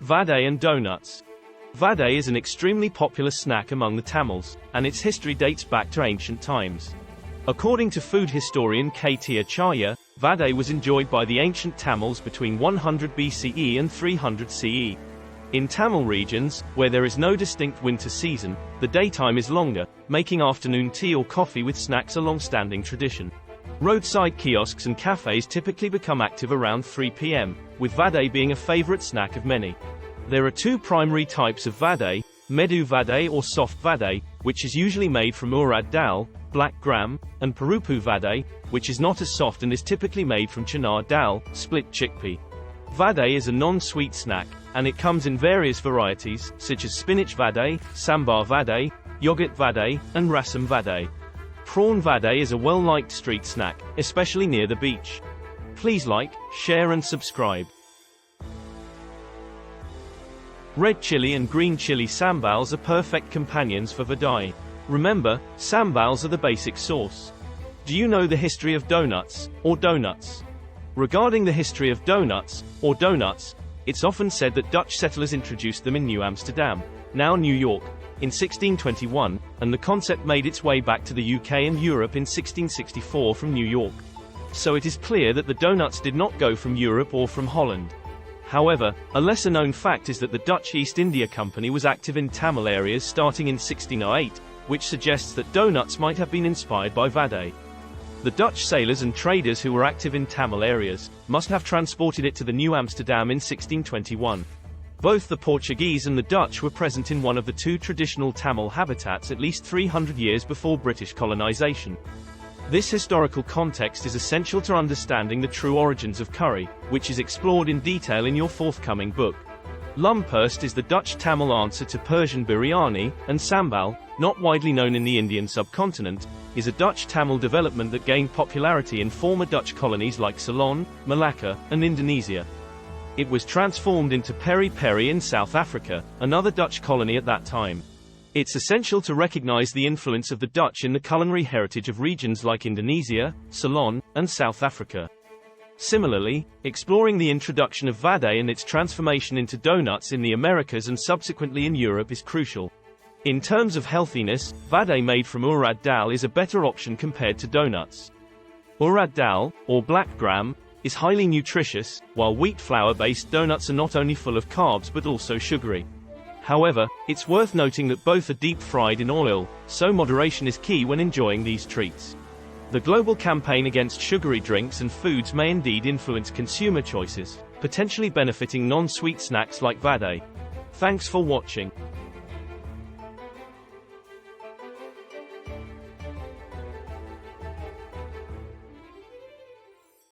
Vadei and doughnuts. Vadei is an extremely popular snack among the Tamils, and its history dates back to ancient times. According to food historian K.T. Achaya, Vadei was enjoyed by the ancient Tamils between 100 BCE and 300 CE. In Tamil regions, where there is no distinct winter season, the daytime is longer, making afternoon tea or coffee with snacks a long-standing tradition. Roadside kiosks and cafes typically become active around 3 p.m., with Vadei being a favorite snack of many. There are two primary types of Vadei, Medu Vadai or soft Vadai, which is usually made from urad dal, black gram, and Paruppu Vadai, which is not as soft and is typically made from chana dal, split chickpea. Vadai is a non-sweet snack, and it comes in various varieties, such as spinach Vadai, Sambar Vadai, yogurt Vadai, and rasam Vadai. Prawn Vadai is a well-liked street snack, especially near the beach. Please like, share and subscribe. Red chili and green chili sambals are perfect companions for Vadai. Remember, sambals are the basic sauce. Do you know the history of doughnuts, or doughnuts? Regarding the history of doughnuts, or doughnuts, it's often said that Dutch settlers introduced them in New Amsterdam, now New York, in 1621, and the concept made its way back to the UK and Europe in 1664 from New York. So it is clear that the doughnuts did not go from Europe or from Holland. However, a lesser-known fact is that the Dutch East India Company was active in Tamil areas starting in 1608, which suggests that doughnuts might have been inspired by Vadai. The Dutch sailors and traders who were active in Tamil areas must have transported it to the New Amsterdam in 1621. Both the Portuguese and the Dutch were present in one of the two traditional Tamil habitats at least 300 years before British colonization. This historical context is essential to understanding the true origins of curry, which is explored in detail in your forthcoming book. Lumpurst is the Dutch Tamil answer to Persian biryani, and sambal, not widely known in the Indian subcontinent, is a Dutch Tamil development that gained popularity in former Dutch colonies like Ceylon, Malacca, and Indonesia. It was transformed into peri-peri in South Africa, another Dutch colony at that time. It's essential to recognize the influence of the Dutch in the culinary heritage of regions like Indonesia, Ceylon, and South Africa. Similarly, exploring the introduction of Vadai and its transformation into doughnuts in the Americas and subsequently in Europe is crucial. In terms of healthiness, Vadai made from urad dal is a better option compared to doughnuts. Urad dal, or black gram, is highly nutritious, while wheat flour-based doughnuts are not only full of carbs but also sugary. However, it's worth noting that both are deep-fried in oil, so moderation is key when enjoying these treats. The global campaign against sugary drinks and foods may indeed influence consumer choices, potentially benefiting non-sweet snacks like Vadai. Thanks for watching.